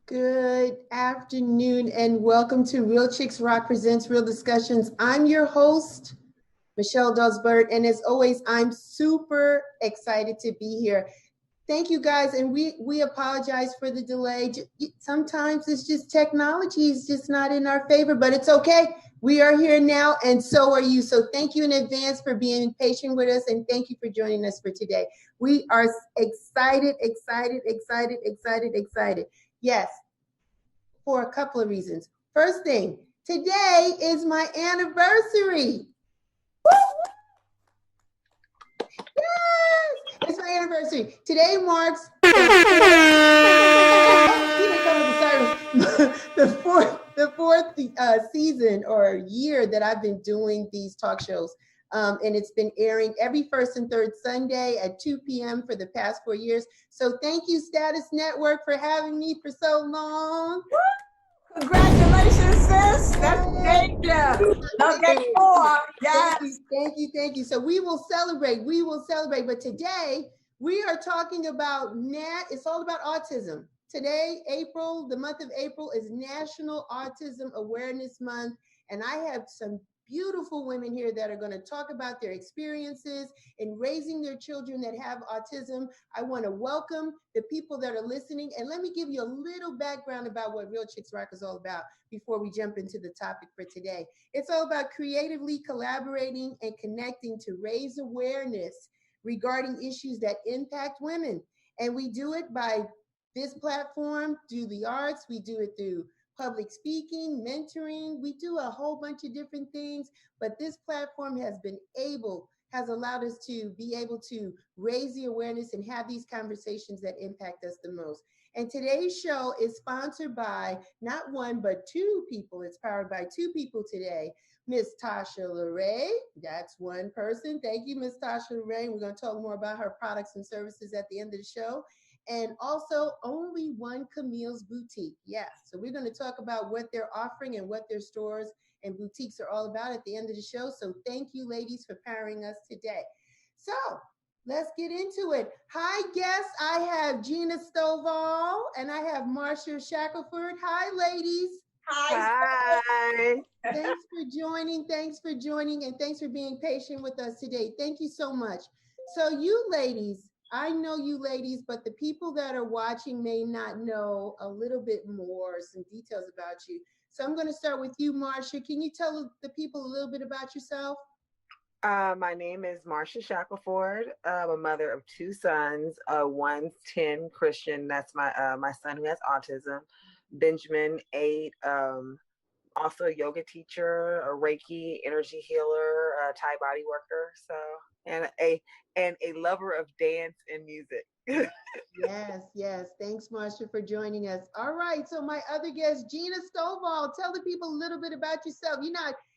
Good afternoon and welcome to Real Chicks Rock Presents Real Discussions. I'm your host, Michelle Dosbert, and as always, I'm super excited to be here. Thank you guys, and we apologize for the delay. Sometimes it's just technology is just not in our favor, but it's okay. We are here now, and so are you. So thank you in advance for being patient with us, and thank you for joining us for today. We are excited, excited, excited, excited, excited. Yes, for a couple of reasons. First thing, today is my anniversary. Yes, it's my anniversary. Today marks the fourth season or year that I've been doing these talk shows. And it's been airing every first and third Sunday at 2 p.m. for the past 4 years. So thank you, Status Network, for having me for so long. Congratulations, sis. That's major. Okay, more. Yes. Thank you. So we will celebrate. We will celebrate. But today we are talking about it's all about autism. Today, April, the month of April is National Autism Awareness Month. And I have some beautiful women here that are going to talk about their experiences in raising their children that have autism. I want to welcome the people that are listening. And let me give you a little background about what Real Chicks Rock is all about before we jump into the topic for today. It's all about creatively collaborating and connecting to raise awareness regarding issues that impact women. And we do it by this platform, through the arts, we do it through public speaking, mentoring. We do a whole bunch of different things, but this platform has allowed us to be able to raise the awareness and have these conversations that impact us the most. And today's show is sponsored by not one, but two people. It's powered by two people today. Miss Tasha LeRae, that's one person. Thank you, Miss Tasha LeRae. We're going to talk more about her products and services at the end of the show. And also Only One Camille's Boutique. Yeah, so we're going to talk about what they're offering and what their stores and boutiques are all about at the end of the show. So thank you, ladies, for powering us today. So let's get into it. Hi, guests. I have Gina Stovall and I have Marsha Shackelford. Hi, ladies. Hi. Thanks for joining. Thanks for joining. And thanks for being patient with us today. Thank you so much. So, you ladies, I know you ladies, but the people that are watching may not know a little bit more, some details about you. So, I'm going to start with you, Marsha. Can you tell the people a little bit about yourself? My name is Marsha Shackelford. I'm a mother of two sons. One's 10, Christian. That's my son who has autism. Benjamin, 8. Also a yoga teacher, a Reiki energy healer, a Thai body worker. So and a lover of dance and music. Yes. Thanks, Marsha, for joining us. All right. So my other guest, Gina Stovall, tell the people a little bit about yourself.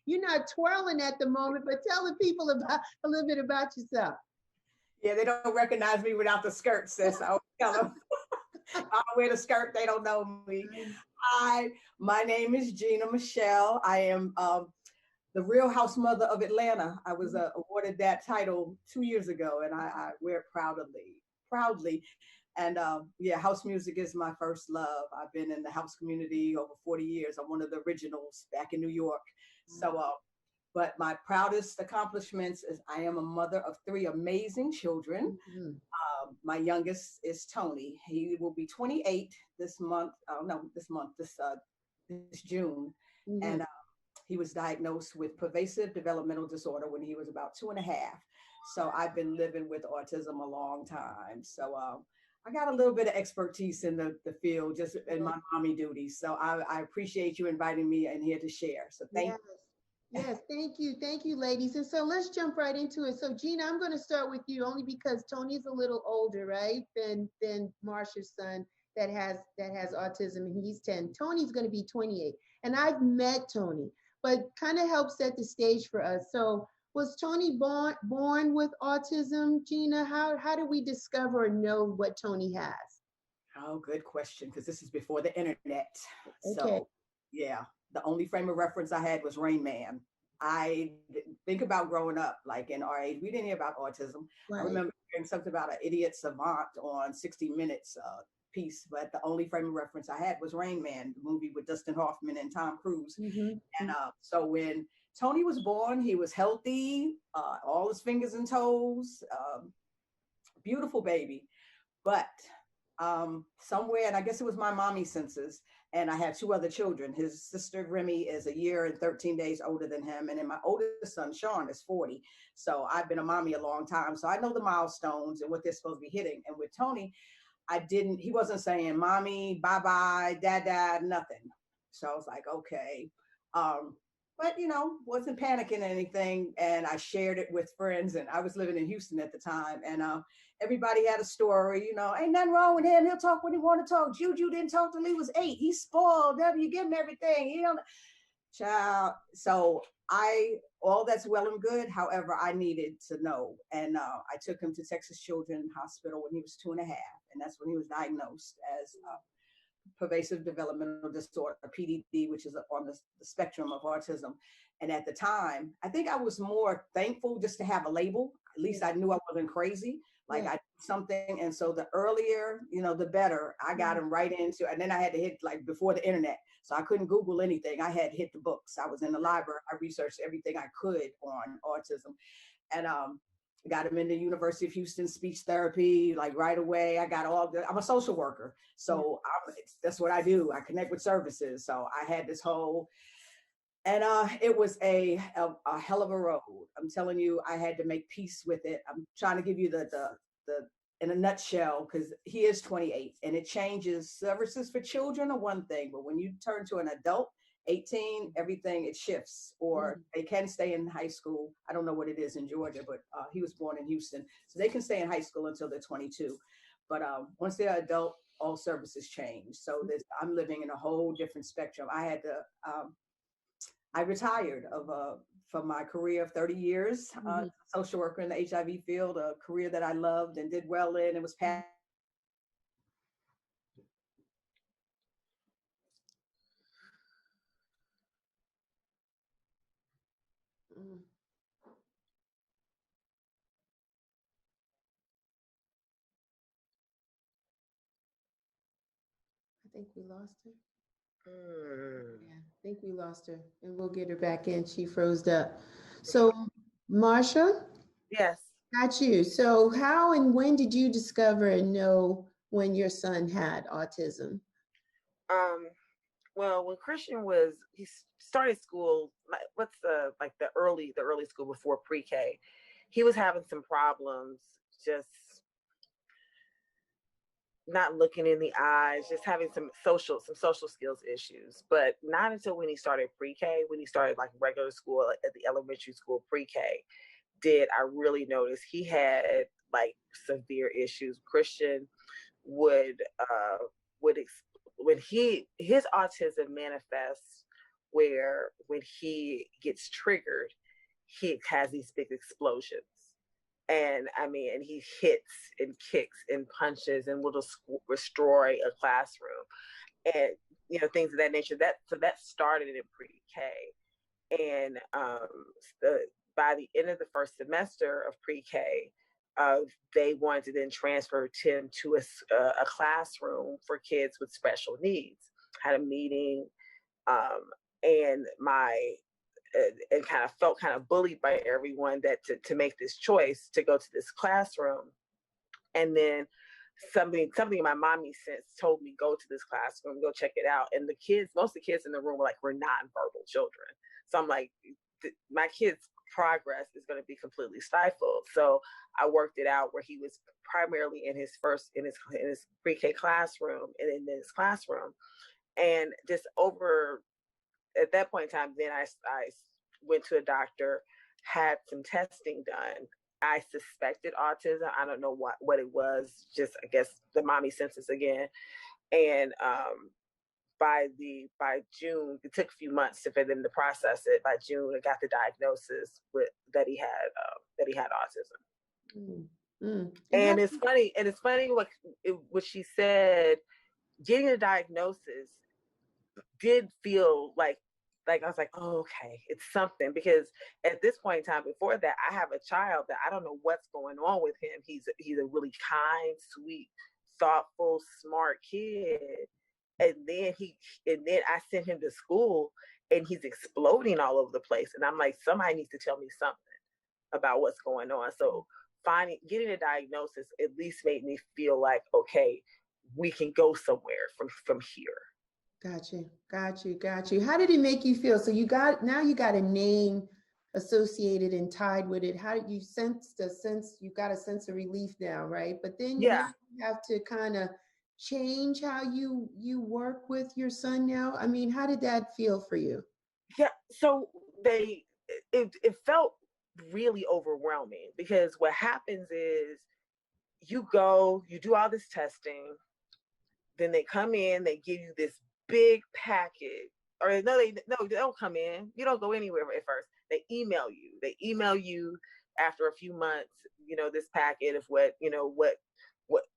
You're not twirling at the moment, but tell the people about a little bit about yourself. Yeah, they don't recognize me without the skirt, sis. I'll tell them. I wear the skirt, they don't know me. Hi, my name is Gina Michelle. I am the Real House Mother of Atlanta. I was awarded that title 2 years ago, and I wear it proudly. And yeah, house music is my first love. I've been in the house community over 40 years. I'm one of the originals back in New York. So, but my proudest accomplishments is I am a mother of 3 amazing children. My youngest is Tony. He will be 28 this month. Oh no, this June, and he was diagnosed with pervasive developmental disorder when he was about 2.5. So I've been living with autism a long time. So I got a little bit of expertise in the field, just in my mommy duties. So I appreciate you inviting me in here to share. So thank you. Yes, thank you, ladies. And so let's jump right into it. So Gina, I'm going to start with you only because Tony's a little older, right, than Marsha's son that has autism, and he's 10. Tony's going to be 28, and I've met Tony, but kind of help set the stage for us. So was Tony born with autism, Gina? How do we discover or know what Tony has? Oh, good question, because this is before the internet. Okay. So yeah. The only frame of reference I had was Rain Man. I think about growing up, like in our age, we didn't hear about autism. Right. I remember hearing something about an idiot savant on 60 Minutes. piece, but the only frame of reference I had was Rain Man, the movie with Dustin Hoffman and Tom Cruise. Mm-hmm. And so when Tony was born, he was healthy, all his fingers and toes, beautiful baby. But somewhere, and I guess it was my mommy senses, and I had two other children. His sister Remy is a year and 13 days older than him, and then my oldest son Sean is 40. So I've been a mommy a long time, so I know the milestones and what they're supposed to be hitting. And with Tony, he wasn't saying mommy, bye bye, dad, nothing. So I was like, okay. But wasn't panicking or anything. And I shared it with friends, and I was living in Houston at the time. And everybody had a story, ain't nothing wrong with him. He'll talk when he want to talk. Juju didn't talk till he was 8. He's spoiled. You give him everything. Child. So all that's well and good. However, I needed to know. And I took him to Texas Children's Hospital when he was 2.5. And that's when he was diagnosed as pervasive developmental disorder, PDD, which is on the spectrum of autism. And at the time, I think I was more thankful just to have a label. At least I knew I wasn't crazy. Like I did something. And so the earlier, the better. I got him right into, and then I had to hit like before the internet. So I couldn't Google anything. I had to hit the books. I was in the library. I researched everything I could on autism. And got him into University of Houston speech therapy, like right away. I'm a social worker. So that's what I do. I connect with services. So I had this whole, and it was a hell of a road. I'm telling you, I had to make peace with it. I'm trying to give you the in a nutshell, because he is 28 and it changes. Services for children are one thing, but when you turn to an adult, 18, everything, it shifts, or they can stay in high school. I don't know what it is in Georgia, but he was born in Houston. So they can stay in high school until they're 22. But once they're adult, all services change. So I'm living in a whole different spectrum. I retired from my career of 30 years, social worker in the HIV field, a career that I loved and did well in. It was past. I think we lost her. Yeah, I think we lost her, and we'll get her back in. She froze up. So, Marsha? Yes. Got you. So how and when did you discover and know when your son had autism? Well, when Christian he started school, what's the early school before pre-K, he was having some problems, just not looking in the eyes, just having some social skills issues. But not until when he started pre-K, when he started like regular school at the elementary school pre-K, did I really notice he had like severe issues. Christian would when his autism manifests where when he gets triggered, he has these big explosions. And he hits and kicks and punches and will destroy a classroom and things of that nature. That started in pre-K, and by the end of the first semester of pre-K, they wanted to then transfer Tim to a classroom for kids with special needs. Had a meeting, and kind of felt kind of bullied by everyone that to make this choice to go to this classroom. And then something in my mommy sense told me, go to this classroom, go check it out. And most of the kids in the room were nonverbal children. So I'm like, my kids' progress is going to be completely stifled. So I worked it out where he was primarily in his pre-K classroom and in this classroom. And just over at that point in time, then I went to a doctor, had some testing done. I suspected autism. I don't know what it was, just I guess the mommy senses again. And by June, it took a few months for them to process it. By June, I got the diagnosis that he had autism. Mm. And it's funny what she said. Getting a diagnosis did feel like I was like, oh, okay, it's something, because at this point in time, before that, I have a child that I don't know what's going on with him. He's a really kind, sweet, thoughtful, smart kid. And then I sent him to school and he's exploding all over the place. And I'm like, somebody needs to tell me something about what's going on. So getting a diagnosis at least made me feel like, okay, we can go somewhere from here. Got you. How did it make you feel? So you got a name associated and tied with it. How did you you got a sense of relief now, right? But then now you have to kind of change how you work with your son now. I mean, how did that feel for you? Yeah, so it felt really overwhelming, because what happens is you do all this testing, then they come in, they give you this big packet, or they don't come in, you don't go anywhere at first. They email you after a few months, this packet of what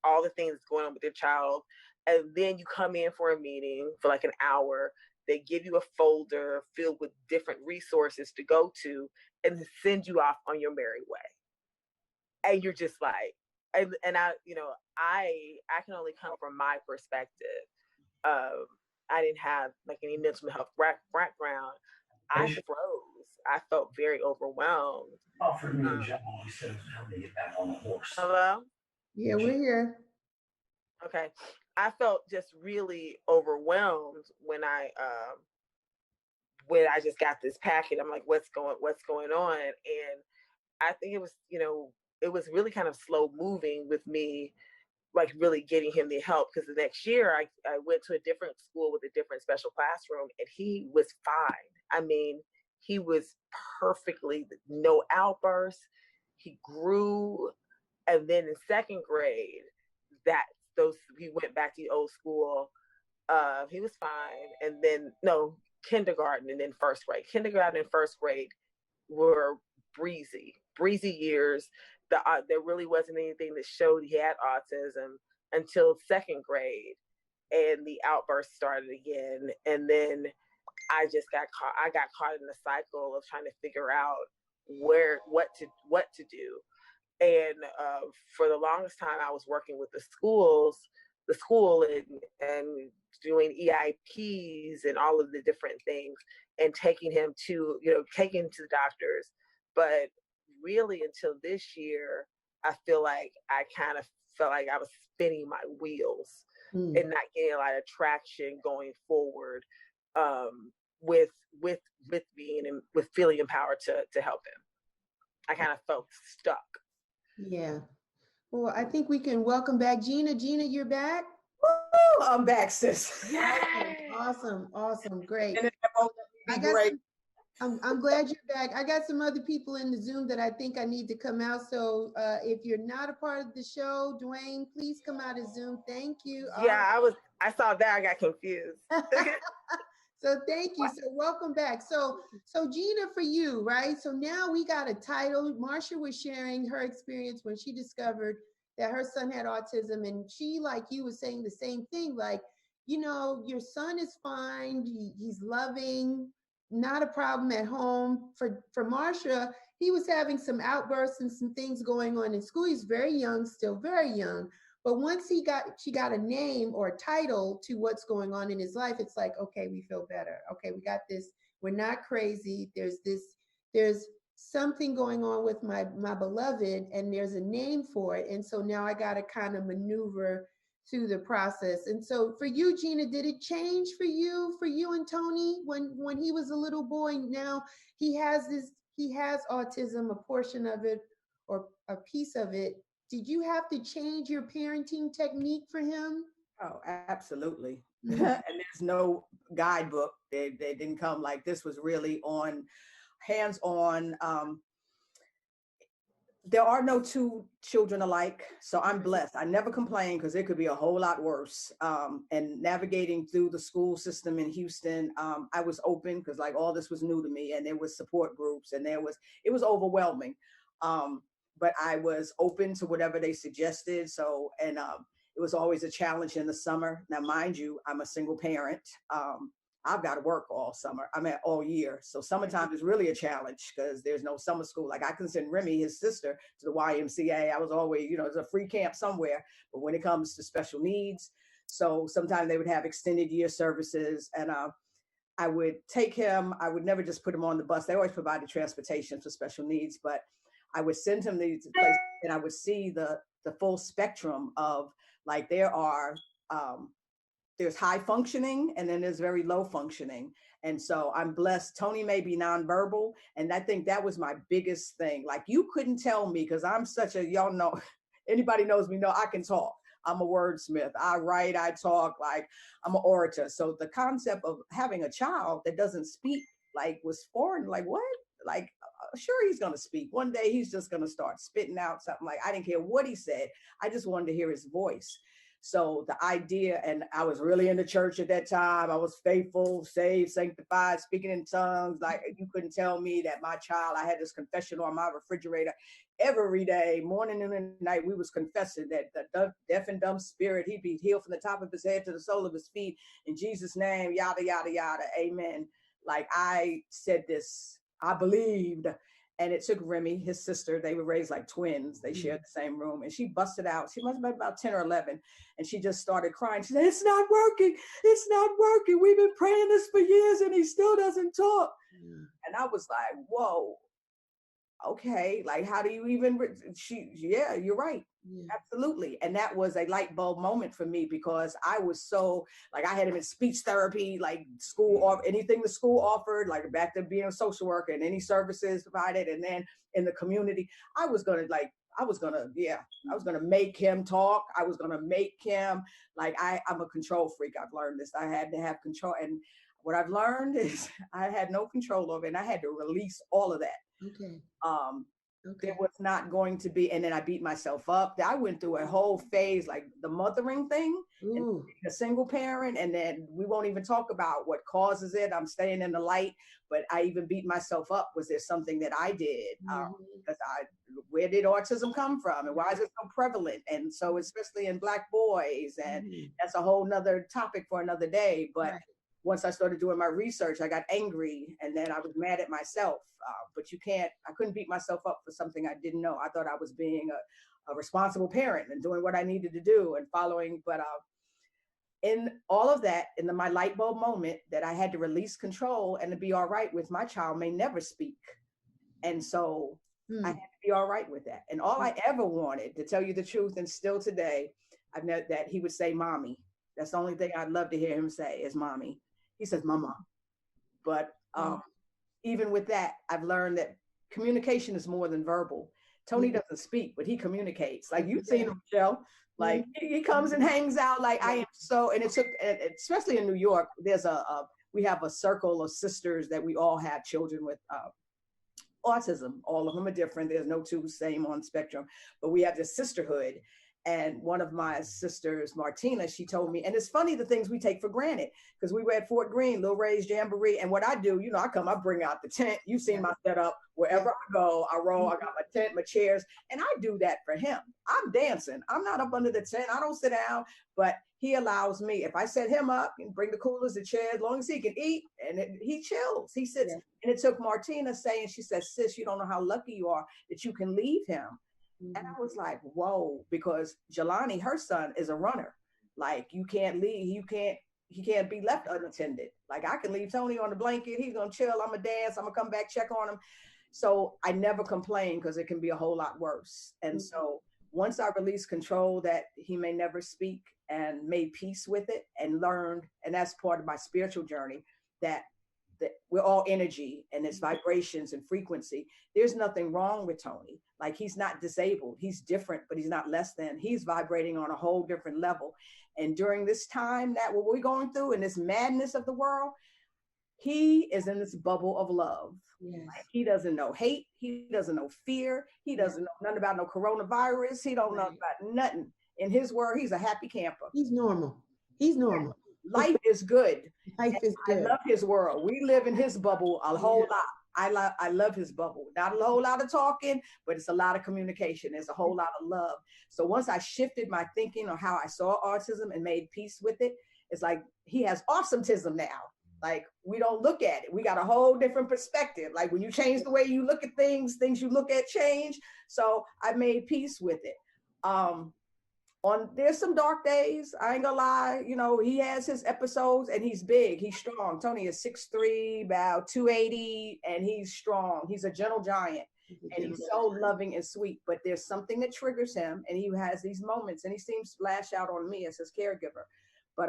all the things going on with your child. And then you come in for a meeting for like an hour. They give you a folder filled with different resources to go to and send you off on your merry way. And you're just like, and I can only come from my perspective. I didn't have like any mental health background. I froze. I felt very overwhelmed. Offered me a job. He said, "Help me get back on the horse." Hello? Yeah, we're here. Okay. I felt just really overwhelmed when I just got this packet. I'm like, what's going on? And I think it was really kind of slow moving with me, like really getting him the help, because the next year I went to a different school with a different special classroom, and he was fine. I mean, he was perfectly, no outbursts. He grew. And then in second grade, he went back to the old school. He was fine. And then kindergarten and then first grade. Kindergarten and first grade were breezy years. There really wasn't anything that showed he had autism until second grade, and the outburst started again. And then I got caught in the cycle of trying to figure out what to do. And for the longest time, I was working with the school and doing EIPs and all of the different things, and taking him to the doctors. But really, until this year, I feel like I kind of felt like I was spinning my wheels and not getting a lot of traction going forward, with being and with feeling empowered to help him. I kind of felt stuck. Yeah. Well, I think we can welcome back Gina. Gina, you're back. Woo! I'm back, sis. Awesome. Great. Great. I'm glad you're back. I got some other people in the Zoom that I think I need to come out. So if you're not a part of the show, Dwayne, please come out of Zoom. Thank you. Yeah, I saw that. I got confused. So thank you. So welcome back. So Gina, for you, right? So now we got a title. Marsha was sharing her experience when she discovered that her son had autism, and she, like you, was saying the same thing. Like, your son is fine. He's loving, not a problem at home. For Marsha, he was having some outbursts and some things going on in school. He's very young, still very young. But once she got a name or a title to what's going on in his life, it's like, okay, we feel better. Okay, we got this. We're not crazy. There's something going on with my beloved, and there's a name for it. And so now I got to kind of maneuver through the process. And so for you, Gina, did it change for you and Tony when he was a little boy? Now he has autism, a portion of it or a piece of it. Did you have to change your parenting technique for him? Oh, absolutely. And there's no guidebook. They didn't come like this. Was really hands-on. There are no two children alike, so I'm blessed. I never complain, because it could be a whole lot worse. And navigating through the school system in Houston, I was open, because like all this was new to me, and there was support groups, and it was overwhelming. But I was open to whatever they suggested. So, and it was always a challenge in the summer. Now, mind you, I'm a single parent. I've got to work all summer. All year. So summertime is really a challenge because there's no summer school. Like I can send Remy, his sister, to the YMCA. I was always, it's a free camp somewhere. But when it comes to special needs, so sometimes they would have extended year services, and I would take him. I would never just put him on the bus. They always provided transportation for special needs, but I would send him to places, and I would see the full spectrum of, like, there's high functioning and then there's very low functioning. And so I'm blessed. Tony may be nonverbal. And I think that was my biggest thing. Like, you couldn't tell me, because I'm y'all know, anybody knows me, know I can talk. I'm a wordsmith. I write, I talk, like I'm an orator. So the concept of having a child that doesn't speak, like, was foreign. Like, what? Like, sure, he's going to speak. One day he's just going to start spitting out something. Like, I didn't care what he said. I just wanted to hear his voice. So the idea, and I was really in the church at that time. I was faithful, saved, sanctified, speaking in tongues. Like, you couldn't tell me that my child, I had this confession on my refrigerator every day, morning, noon, and night. We was confessing that the deaf and dumb spirit, he'd be healed from the top of his head to the sole of his feet. In Jesus' name, yada, yada, yada. Amen. Like, I said this, I believed. And it took Remy, his sister, they were raised like twins. They shared the same room. And she busted out. She must have been about 10 or 11. And she just started crying. She said, it's not working. It's not working. We've been praying this for years and he still doesn't talk. And I was like, whoa, okay. Like, how do you even, yeah, you're right. Absolutely. And that was a light bulb moment for me, because I was so, like, I had him in speech therapy, like school, or anything the school offered, like back to being a social worker and any services provided. And then in the community, I was going to make him talk. I was going to make him, like, I'm a control freak. I've learned this. I had to have control. And what I've learned is I had no control over it, and I had to release all of that. Okay. There was not going to be, and then I beat myself up. I went through a whole phase, like the mothering thing, and a single parent, and then we won't even talk about what causes it. I'm staying in the light, but I even beat myself up. Was there something that I did? Because where did autism come from, and why is it so prevalent? And so, especially in Black boys, and that's a whole nother topic for another day. But once I started doing my research, I got angry, and then I was mad at myself. But I couldn't beat myself up for something I didn't know. I thought I was being a responsible parent and doing what I needed to do and following. But in all of that, in my light bulb moment, that I had to release control and to be all right with my child may never speak. And so I had to be all right with that. And all I ever wanted, to tell you the truth, and still today, I've known that he would say, mommy. That's the only thing I'd love to hear him say is mommy. He says, mama. But even with that, I've learned that communication is more than verbal. Tony doesn't speak, but he communicates. Like, you've seen him, Michelle. Like, he comes and hangs out. Like, I am so, and it took, especially in New York, we have a circle of sisters that we all have children with autism. All of them are different. There's no two same on spectrum, but we have this sisterhood. And one of my sisters, Martina, she told me, and it's funny the things we take for granted, because we were at Fort Greene, Lil Ray's Jamboree. And what I do, I bring out the tent. You've seen my setup. Wherever I go, I roll, I got my tent, my chairs, and I do that for him. I'm dancing. I'm not up under the tent. I don't sit down, but he allows me. If I set him up and bring the coolers, the chairs, as long as he can eat, and he chills, he sits. And it took Martina saying, she said, sis, you don't know how lucky you are that you can leave him. And I was like, whoa, because Jelani, her son, is a runner. Like, you can't leave, he can't be left unattended. Like, I can leave Tony on the blanket, he's gonna chill, I'm gonna dance, I'm gonna come back, check on him. So I never complain, because it can be a whole lot worse. And so once I released control that he may never speak, and made peace with it, and learned, and that's part of my spiritual journey, that we're all energy, and it's vibrations and frequency. There's nothing wrong with Tony. Like, he's not disabled. He's different, but he's not less than. He's vibrating on a whole different level. And during this time that what we're going through, in this madness of the world, he is in this bubble of love. Yes. Like, he doesn't know hate. He doesn't know fear. He doesn't know nothing about no coronavirus. He don't know about nothing. In his word, he's a happy camper. He's normal. He's normal. Life is good. Life is good. I love his world. We live in his bubble a whole lot. I love his bubble. Not a whole lot of talking, but it's a lot of communication. There's a whole lot of love. So once I shifted my thinking on how I saw autism and made peace with it, it's like he has awesometism now. Like, we don't look at it. We got a whole different perspective. Like, when you change the way you look at things you look at change. So I made peace with it. There's some dark days, I ain't gonna lie. You know, he has his episodes, and he's big, he's strong. Tony is 6'3", about 280, and he's strong. He's a gentle giant, and he's so loving and sweet. But there's something that triggers him, and he has these moments, and he seems to lash out on me as his caregiver. But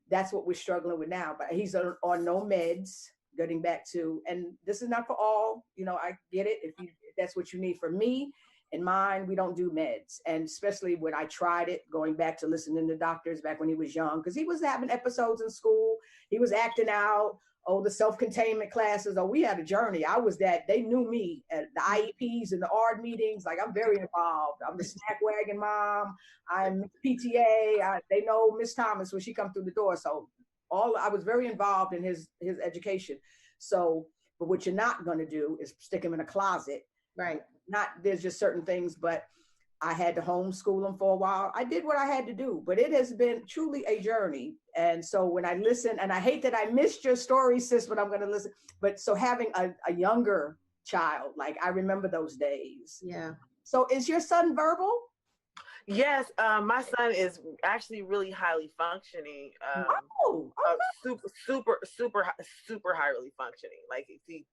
that's what we're struggling with now. But he's on no meds, getting back to, and this is not for all, you know, I get it. If that's what you need. For me and mine, we don't do meds. And especially when I tried it, going back to listening to doctors back when he was young, because he was having episodes in school. He was acting out. Oh, the self-containment classes. Oh, we had a journey. I was that. They knew me at the IEPs and the ARD meetings. Like, I'm very involved. I'm the snack wagon mom. I'm PTA. They know Miss Thomas when she comes through the door. So I was very involved in his education. So, but what you're not going to do is stick him in a closet. Right. There's just certain things, but I had to homeschool him for a while. I did what I had to do, but it has been truly a journey. And so when I listen, and I hate that I missed your story, sis, but I'm going to listen. But so having a younger child, like, I remember those days. Yeah. So is your son verbal? Yes, my son is actually really highly functioning. Super highly functioning. Like, he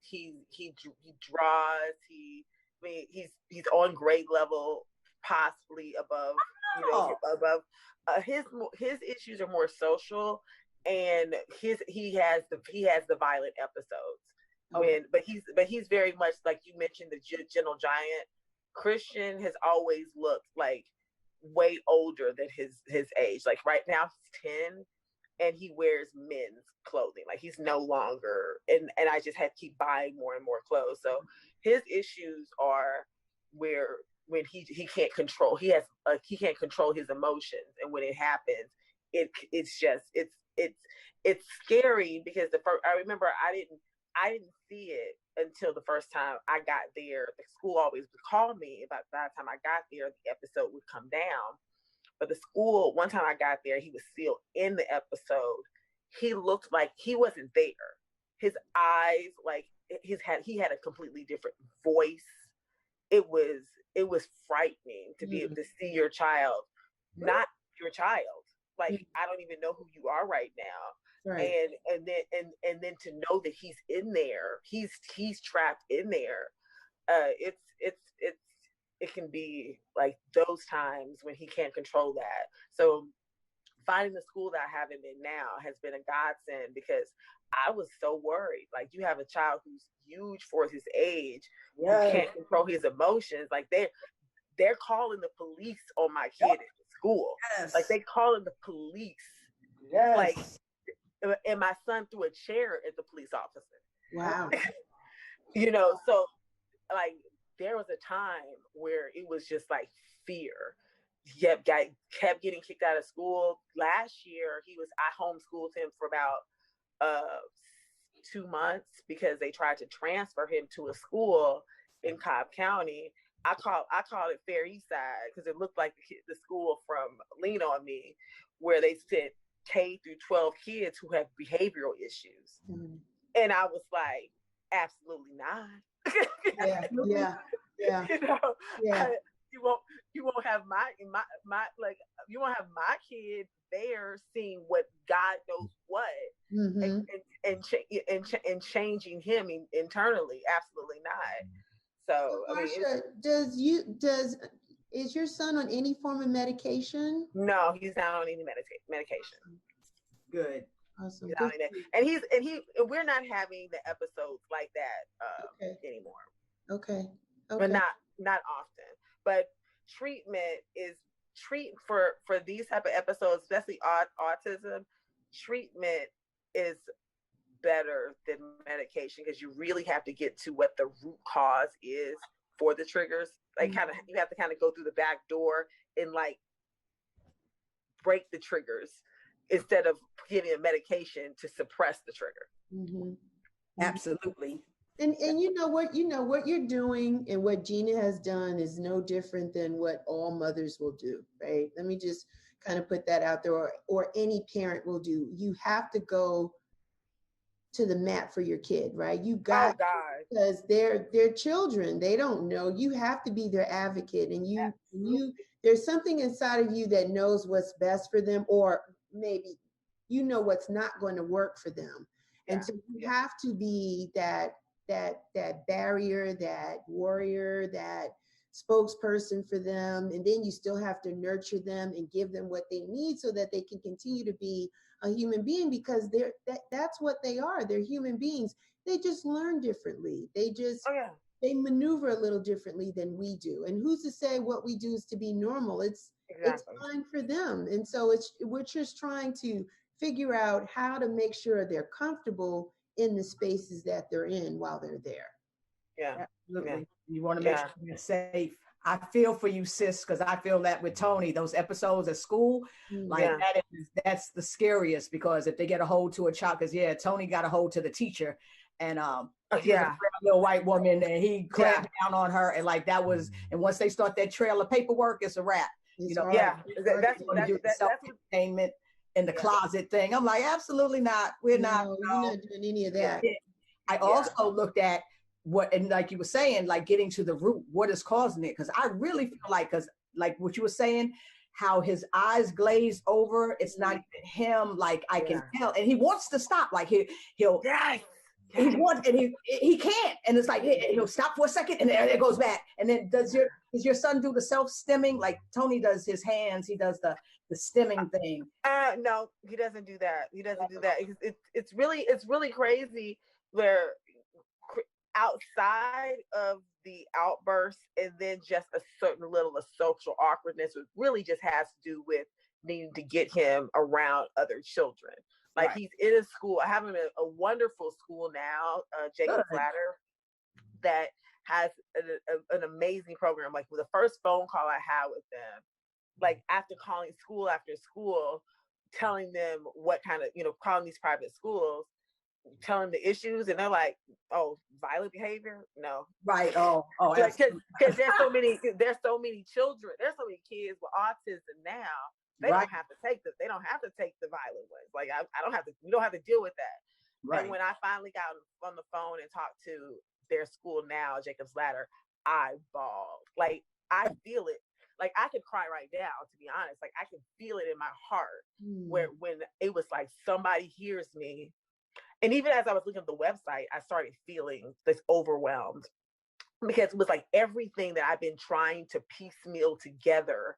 draws. He's on grade level, possibly above. Above. His issues are more social, and he has the violent episodes. Okay. But he's very much, like you mentioned, the gentle giant. Christian has always looked like way older than his age. Like, right now he's 10, and he wears men's clothing. Like, he's no longer, and I just had to keep buying more and more clothes. So his issues are where when he can't control, he can't control his emotions, and when it happens, it's scary, because I remember I didn't see it until the first time I got there. The school always would call me. About by the time I got there, the episode would come down. But the school, one time I got there, he was still in the episode. He looked like he wasn't there. His eyes, like, he had a completely different voice. It was frightening to be able to see your child, not your child. Like, I don't even know who you are right now. Right. And then to know that he's in there, he's trapped in there. It can be like those times when he can't control that. So finding the school that I have him in now has been a godsend, because I was so worried. Like, you have a child who's huge for his age, who can't control his emotions. Like, they're calling the police on my kid at school. Yes. Like, they calling the police. Yes. Like, and my son threw a chair at the police officer. Wow. You know, so, like, there was a time where it was just like fear. He kept getting kicked out of school. Last year, I homeschooled him for about 2 months, because they tried to transfer him to a school in Cobb County. I called it Fair East Side, because it looked like the school from Lean On Me, where they sent K through 12 kids who have behavioral issues. Mm-hmm. And I was like, absolutely not. Yeah. You know, you won't have my like, you won't have my kid there seeing what God knows what, mm-hmm. and changing him internally. Absolutely not. So Marsha, is your son on any form of medication? No, he's not on any medication. Good. Awesome. We're not having the episodes like that anymore. Okay. But not often. But for these type of episodes, especially autism, treatment is better than medication, because you really have to get to what the root cause is for the triggers. Like, you have to kind of go through the back door and, like, break the triggers, instead of giving a medication to suppress the trigger. Mm-hmm. Absolutely. And you know what you're doing, and what Gina has done is no different than what all mothers will do, right? Let me just kind of put that out there, or any parent will do. You have to go to the mat for your kid, right? You Oh got, God. because they're children. They don't know. You have to be their advocate, and you there's something inside of you that knows what's best for them, or maybe you know what's not going to work for them. And so you have to be that barrier, that warrior, that spokesperson for them. And then you still have to nurture them and give them what they need so that they can continue to be a human being, because that's what they are. They're human beings. They just learn differently. They maneuver a little differently than we do. And who's to say what we do is to be normal? It's fine for them. And so we're just trying to figure out how to make sure they're comfortable in the spaces that they're in while they're there. Yeah, absolutely. You want to make sure you're safe. I feel for you, sis, because I feel that with Tony, those episodes at school, like that's the scariest, because if they get a hold to a child, because Tony got a hold to the teacher, and she was a little white woman, and he clamped down on her, and like that was, and once they start that trail of paperwork, it's a wrap. That's self-containment in the closet thing. I'm like, absolutely not. We're not doing any of that. I also looked at what, and like you were saying, like getting to the root, what is causing it? Because I really feel like, because like what you were saying, how his eyes glazed over, it's not even him. Like I can tell, and he wants to stop. Like he'll he wants, and he can't, and it's like he'll stop for a second, and then it goes back. And then does your son do the self-stimming like Tony does his hands? He does the stimming thing. No, he doesn't do that. He doesn't do that. It's really crazy where outside of the outburst, and then just a certain little of social awkwardness, it really just has to do with needing to get him around other children. Like he's in a school. I have him in a wonderful school now, Shackelford, that has an amazing program. Like with the first phone call I had with them, like after calling school after school, telling them what kind of, calling these private schools, telling the issues, and they're like, oh, violent behavior? No. Right. Because there's so many children, there's so many kids with autism now. They don't have to take the violent ones. Like we don't have to deal with that. Right. And when I finally got on the phone and talked to their school now, Jacob's Ladder, I bawled. Like I feel it. Like I could cry right now, to be honest. Like I can feel it in my heart when it was like somebody hears me. And even as I was looking at the website, I started feeling this overwhelmed, because it was like everything that I've been trying to piecemeal together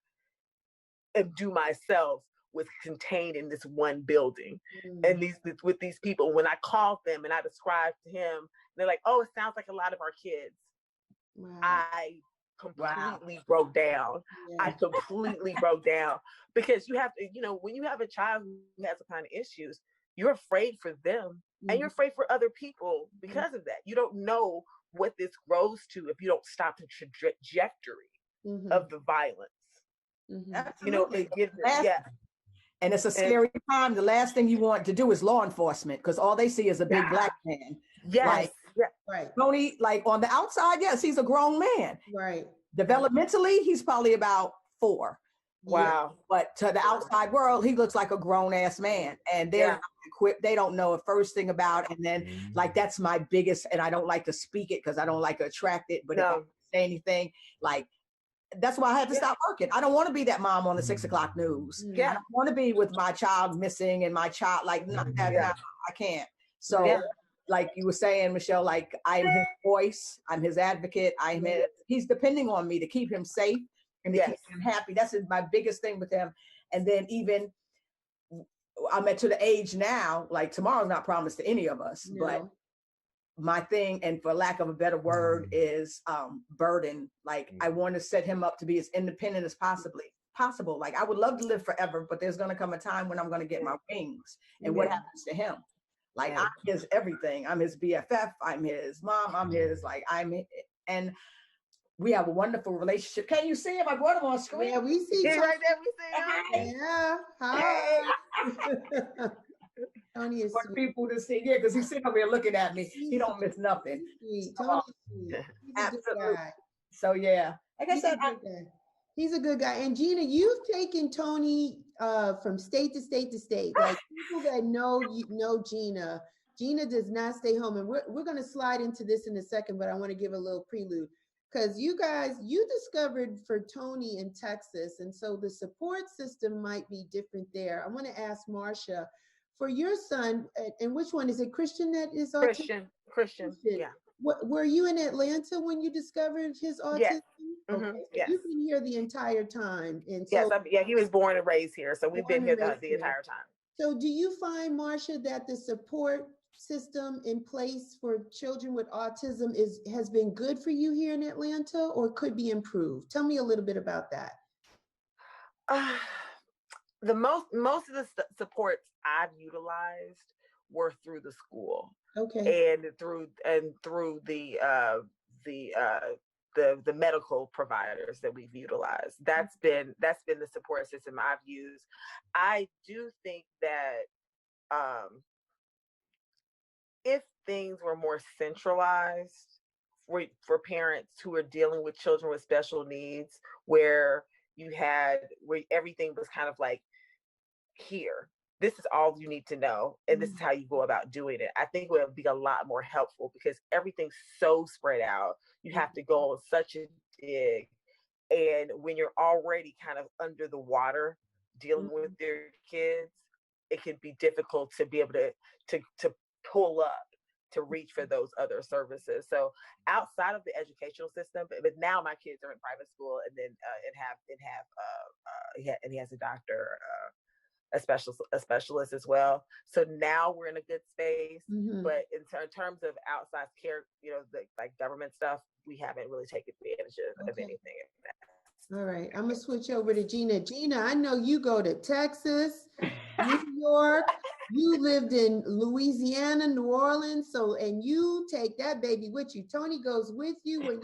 and do myself was contained in this one building. And with these people, when I called them and I described to him, they're like, oh, it sounds like a lot of our kids. Wow. I completely broke down. I completely broke down, because you have to, when you have a child who has the kind of issues, you're afraid for them and you're afraid for other people because of that. You don't know what this grows to if you don't stop the trajectory of the violence. Absolutely. And it's a scary time. The last thing you want to do is law enforcement, because all they see is a big black man. Right. Tony, like on the outside, yes, he's a grown man. Right. Developmentally, he's probably about 4. Wow. But to the outside world, he looks like a grown ass man, and they're not equipped. They don't know a first thing about it. And then like, that's my biggest, and I don't like to speak it because I don't like to attract it, but if I say anything, like, that's why I had to stop working. I don't want to be that mom on the 6 o'clock news. I want to be with my child missing, and my child, like, no, I can't. So like you were saying, Michelle, like I'm his voice, I'm his advocate, he's depending on me to keep him safe and to keep him happy. That's my biggest thing with him. And then even I'm at to the age now, like tomorrow's not promised to any of us, but my thing, and for lack of a better word, is burden. Like I want to set him up to be as independent as possible. Like I would love to live forever, but there's going to come a time when I'm going to get my wings. And what happens to him? Like I'm his everything. I'm his BFF. I'm his mom. And we have a wonderful relationship. Can you see him? I brought him on screen. Yeah, we see him right there. We see him. Yeah. Hi. Tony is for people to see, because he's sitting over here looking at me. He don't miss nothing. Sweet. Tony's sweet. He's a good guy. So like I said, he's a good guy. And Gina, you've taken Tony from state to state to state. Like people that know Gina Gina does not stay home. And we're going to slide into this in a second, but I want to give a little prelude. Because you guys, you discovered for Tony in Texas, and so the support system might be different there. I want to ask Marsha, for your son, and which one is it? Christian that is autistic? Christian, yeah. Were you in Atlanta when you discovered his autism? Yes. Okay, Mm-hmm. so Yes. you've been here the entire time, and Yes, so he was born and raised here, so we've been here the entire time. So do you find, Marsha, that the support system in place for children with autism has been good for you here in Atlanta, or could be improved? Tell me a little bit about that. The most of the supports I've utilized were through the school, okay, and through the medical providers that we've utilized. That's been the support system I've used. I do think that if things were more centralized for parents who are dealing with children with special needs, where everything was kind of like, here, this is all you need to know, and this is how you go about doing it, I think it would be a lot more helpful, because everything's so spread out. You have to go on such a dig, and when you're already kind of under the water dealing with your kids, it can be difficult to be able to pull up to reach for those other services. So outside of the educational system, but now my kids are in private school, and then he has a doctor, a specialist as well. So now we're in a good space. But in terms of outside care, like government stuff, we haven't really taken advantage of anything. All right, I'm gonna switch over to Gina. Gina, I know you go to Texas, New York, you lived in Louisiana, New Orleans, and you take that baby with you. Tony goes with you when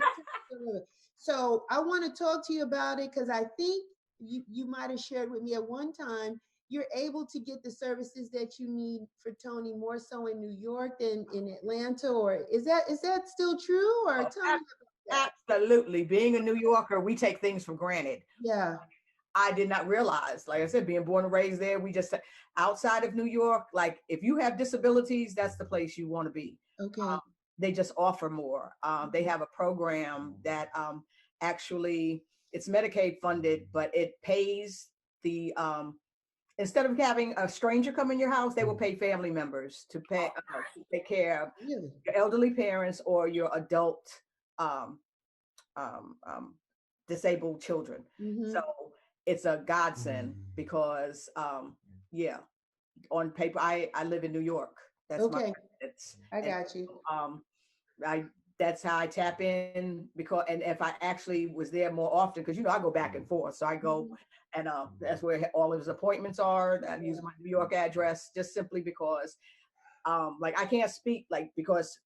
you so I want to talk to you about it, because I think you might have shared with me at one time you're able to get the services that you need for Tony more so in New York than in Atlanta, or is that still true? Or tell me about that. Absolutely. Being a New Yorker, we take things for granted. Yeah. I did not realize, like I said, being born and raised there, we just, outside of New York, like if you have disabilities, that's the place you want to be. Okay. They just offer more. They have a program that actually, it's Medicaid funded, but it pays the, instead of having a stranger come in your house, they will pay family members to take care of your elderly parents or your adult disabled children. So it's a godsend, because on paper, I live in New York. That's okay. I got you. That's how I tap in, and if I actually was there more often, because I go back and forth, so I go and that's where all of his appointments are. I use my New York address, just simply because like I can't speak, like, because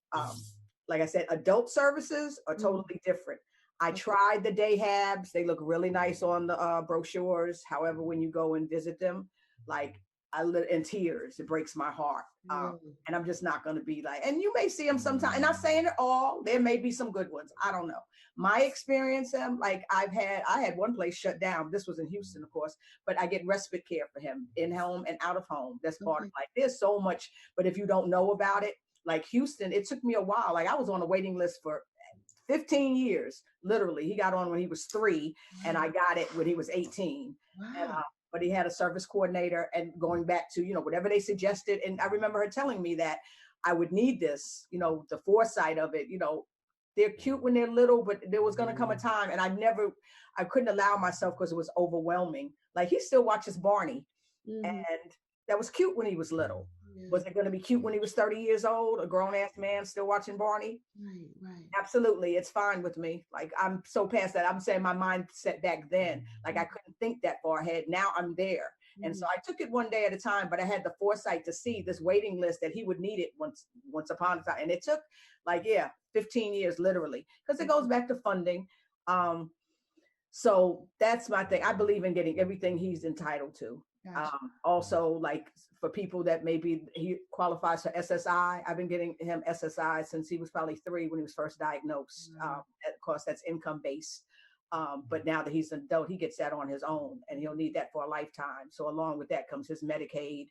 like I said, adult services are totally different. I tried the day habs. They look really nice on the brochures. However, when you go and visit them, like, I live in tears. It breaks my heart. And I'm just not going to be like, and you may see them sometime, and not saying it all, there may be some good ones. I don't know. My experience, like I had one place shut down. This was in Houston, of course, but I get respite care for him in home and out of home. That's part of, like, there's so much, but if you don't know about it, like Houston, it took me a while. Like I was on a waiting list for 15 years, literally. He got on when he was 3, and I got it when he was 18. Wow. And, but he had a service coordinator, and going back to, whatever they suggested. And I remember her telling me that I would need this, the foresight of it, they're cute when they're little, but there was going to come a time, and I couldn't allow myself, because it was overwhelming. Like, he still watches Barney, and that was cute when he was little. Was it going to be cute when he was 30 years old, a grown-ass man still watching Barney? Right. Absolutely. It's fine with me. Like, I'm so past that. I'm saying my mindset back then, like, I couldn't think that far ahead. Now I'm there. And so I took it one day at a time, but I had the foresight to see this waiting list that he would need it once upon a time. And it took 15 years, literally, because it goes back to funding. So that's my thing. I believe in getting everything he's entitled to. Gotcha. Also, like, for people that maybe he qualifies for SSI, I've been getting him SSI since he was probably 3 when he was first diagnosed. Of course, that's income based. But now that he's an adult, he gets that on his own, and he'll need that for a lifetime. So along with that comes his Medicaid.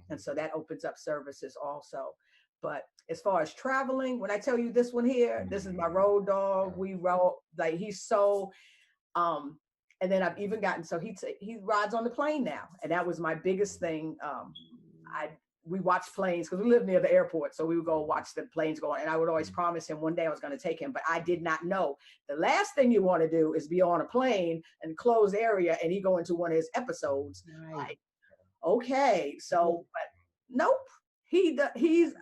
And so that opens up services also. But as far as traveling, when I tell you this one here, this is my road dog. We roll, like, he's so, and then I've even gotten, so he rides on the plane now. And that was my biggest thing. We watched planes because we live near the airport. So we would go watch the planes go on. And I would always promise him one day I was going to take him, but I did not know. The last thing you want to do is be on a plane in a closed area and he go into one of his episodes. Right. Like, okay. So, but nope. He's,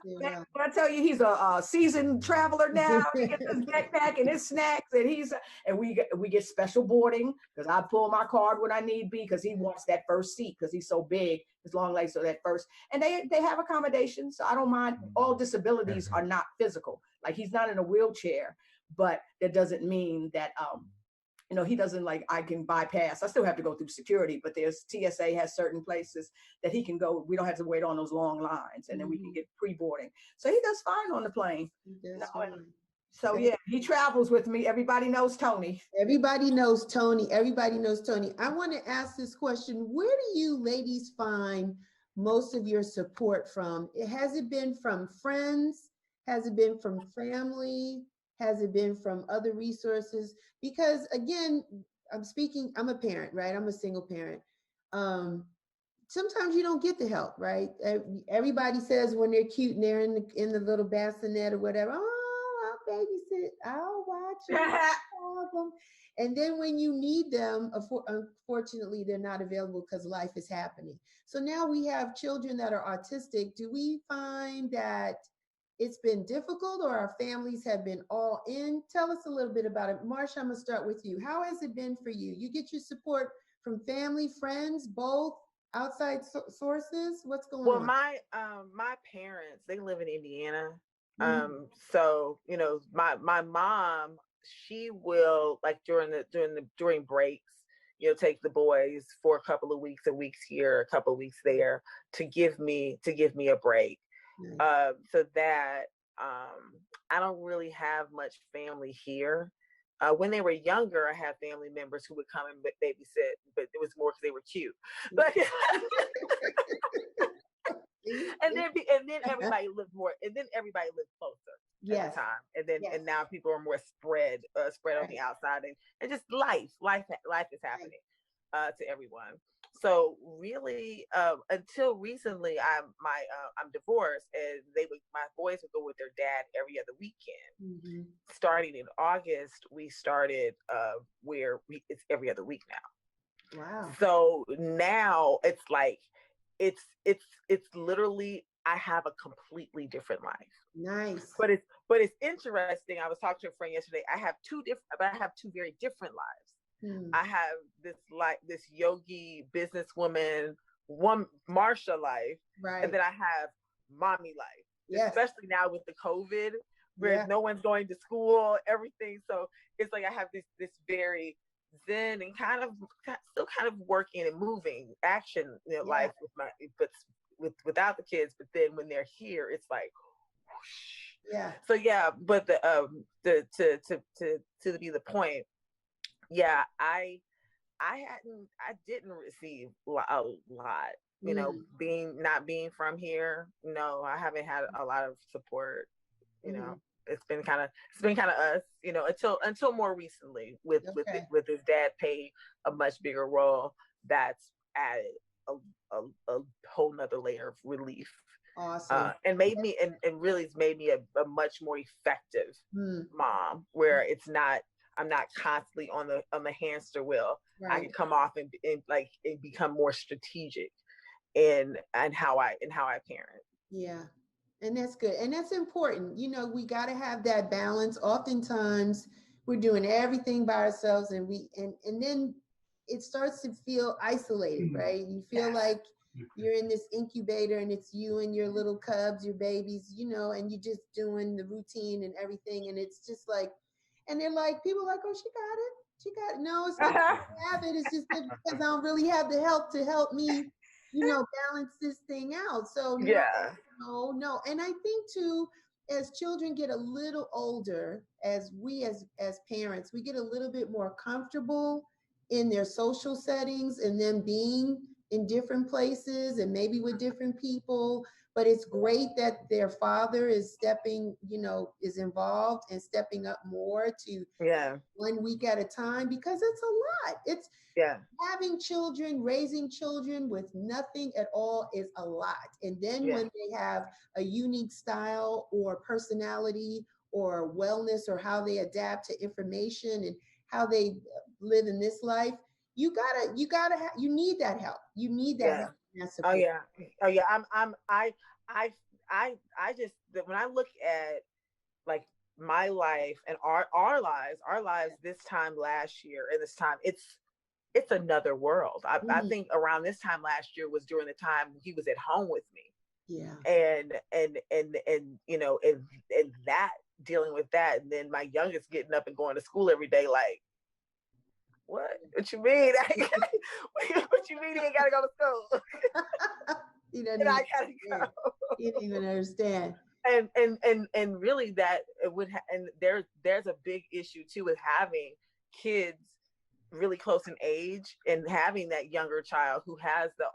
Yeah. when I tell you, he's a seasoned traveler now. He gets his backpack and his snacks, and we get special boarding because I pull my card when I need be because he wants that first seat because he's so big, his long legs, so that first. And they have accommodations, so I don't mind. All disabilities are not physical. Like, he's not in a wheelchair, but that doesn't mean that he doesn't, like, I can bypass. I still have to go through security, but there's TSA has certain places that he can go. We don't have to wait on those long lines, and then we can get pre-boarding. So he does fine on the plane. So yeah, he travels with me. Everybody knows Tony. Everybody knows Tony. Everybody knows Tony. I want to ask this question. Where do you ladies find most of your support from? Has it been from friends? Has it been from family? Has it been from other resources? Because again, I'm a parent, right? I'm a single parent. Sometimes you don't get the help, right? Everybody says when they're cute and they're in the little bassinet or whatever, oh, I'll babysit, I'll watch them. And then when you need them, unfortunately, they're not available because life is happening. So now we have children that are autistic. Do we find that it's been difficult, or our families have been all in? Tell us a little bit about it. Marsha, I'm gonna start with you. How has it been for you? You get your support from family, friends, both, outside sources? What's going on? Well, my parents, they live in Indiana. So, my mom, she will, like, during breaks, take the boys for a couple of weeks here, a couple of weeks there to give me a break. So that I don't really have much family here. When they were younger, I had family members who would come and babysit, but it was more because they were cute. But and then everybody lived closer at the time, and now people are more spread on the outside, and just life is happening to everyone. So really, until recently, I'm divorced, and my boys would go with their dad every other weekend. Starting in August, we started where it's every other week now. Wow. So now it's like it's literally, I have a completely different life. Nice. But it's interesting. I was talking to a friend yesterday. I have two very different lives. I have this yogi businesswoman, Marsha life, right, and then I have mommy life. Yes. Especially now with the COVID, where no one's going to school, everything. So it's like I have this very zen and still kind of working and moving action life without the kids. But then when they're here, it's like whoosh. Yeah. So yeah, but to be the point. Yeah, I didn't receive a lot, not being from here. No, I haven't had a lot of support. It's been kind of us, until more recently with his dad playing a much bigger role. That's added a whole nother layer of relief. Awesome. And really it's made me a much more effective mom, where I'm not constantly on the hamster wheel. Right. I can come off and become more strategic in how I parent. Yeah. And that's good. And that's important. We got to have that balance. Oftentimes we're doing everything by ourselves, and then it starts to feel isolated, right? You feel like you're in this incubator and it's you and your little cubs, your babies, and you're just doing the routine and everything. And it's just like, and they're like, people are like, oh, she got it. No, it's not I have it. It's just because I don't really have the help to help me, balance this thing out. So no. And I think too, as children get a little older, as parents, we get a little bit more comfortable in their social settings and them being in different places and maybe with different people. But it's great that their father is stepping, is involved and stepping up more to Yeah. 1 week at a time, because it's a lot. It's Yeah. having children, raising children with nothing at all is a lot. And then Yeah. when they have a unique style or personality or wellness or how they adapt to information and how they live in this life, you need that help. You need that Yeah. help and that Oh support. yeah. Oh yeah. I just, when I look at like my life and our lives this time last year and this time, it's another world. I Mm, think around this time last year was during the time he was at home with me. yeah. And and that, dealing with that, and then my youngest getting up and going to school every day, like, what you mean? What you mean he ain't gotta go to school? He doesn't And even I gotta understand. go. He didn't even understand. And really, that it would and there's a big issue too with having kids really close in age and having that younger child who has the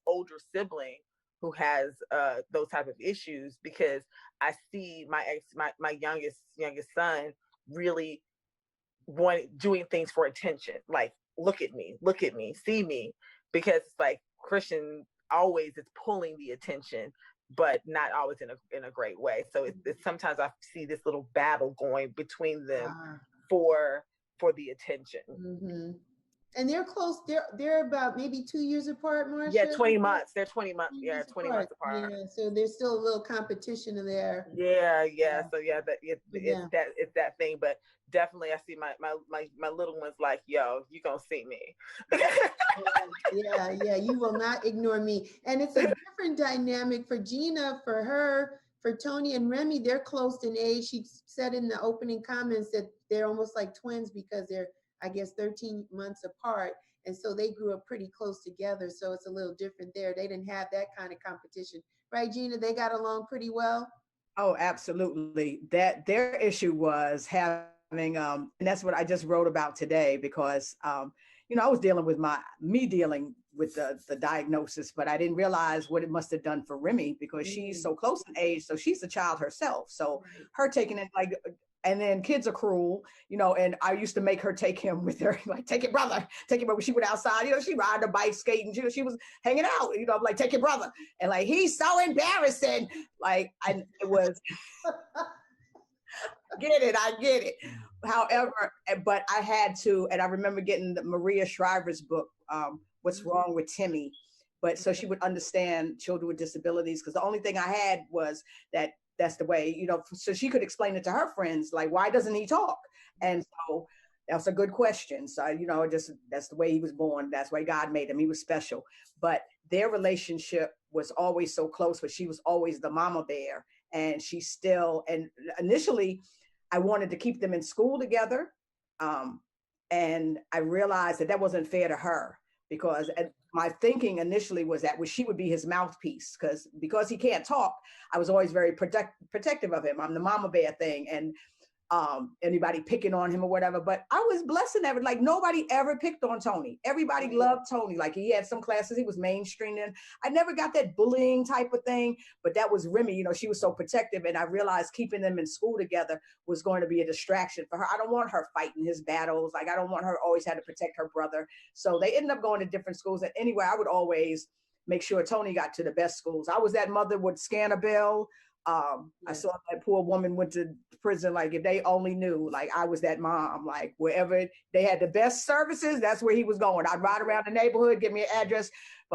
older sibling who has those type of issues, because I see my youngest son really doing things for attention, like, look at me, see me, because it's like Christian always is pulling the attention, but not always in a great way. So it's sometimes I see this little battle going between them Ah. for the attention. Mm-hmm. And they're close. They're about maybe 2 years apart, Marsha. Yeah, 20 months. They're 20 months. Yeah, 20 months apart. Yeah, so there's still a little competition in there. Yeah. Yeah. So yeah, Yeah. it's that thing. But definitely, I see my little one's like, yo, you gonna see me. Yeah. You will not ignore me. And it's a different dynamic for Gina, for Tony and Remy. They're close in age. She said in the opening comments that they're almost like twins because they're, I guess, 13 months apart. And so they grew up pretty close together. So it's a little different there. They didn't have that kind of competition. Right, Gina? They got along pretty well? Oh, absolutely. That their issue was having, and that's what I just wrote about today, because, I was dealing with dealing with the diagnosis, but I didn't realize what it must have done for Remy, because she's so close in age. So she's a child herself. So her taking it like, and then kids are cruel, and I used to make her take him with her, like, take your brother, take your brother. When she went outside, she ride her bike, skating, she was hanging out, I'm like, take your brother. And like, he's so embarrassing. Like, it was, I get it. However, but I had to, and I remember getting the Maria Shriver's book, What's Wrong with Timmy? But so she would understand children with disabilities, because the only thing I had was that's the way, so she could explain it to her friends, like, why doesn't he talk? And so that's a good question. So, that's the way he was born. That's why God made him. He was special. But their relationship was always so close, but she was always the mama bear. And and initially I wanted to keep them in school together. And I realized that wasn't fair to her, because my thinking initially was that she would be his mouthpiece, because he can't talk. I was always very protective of him. I'm the mama bear thing, and anybody picking on him or whatever. But I was blessed in that. Like, nobody ever picked on Tony. Everybody loved Tony. Like, he had some classes, he was mainstream, and I never got that bullying type of thing. But that was Remy, she was so protective, and I realized keeping them in school together was going to be a distraction for her. I don't want her fighting his battles. Like, I don't want her always had to protect her brother. So they ended up going to different schools. And anyway, I would always make sure Tony got to the best schools. I was that mother would scan a bill. I saw that poor woman went to prison. Like, if they only knew, like, I was that mom, like, wherever they had the best services, that's where he was going. I'd ride around the neighborhood, give me an address. But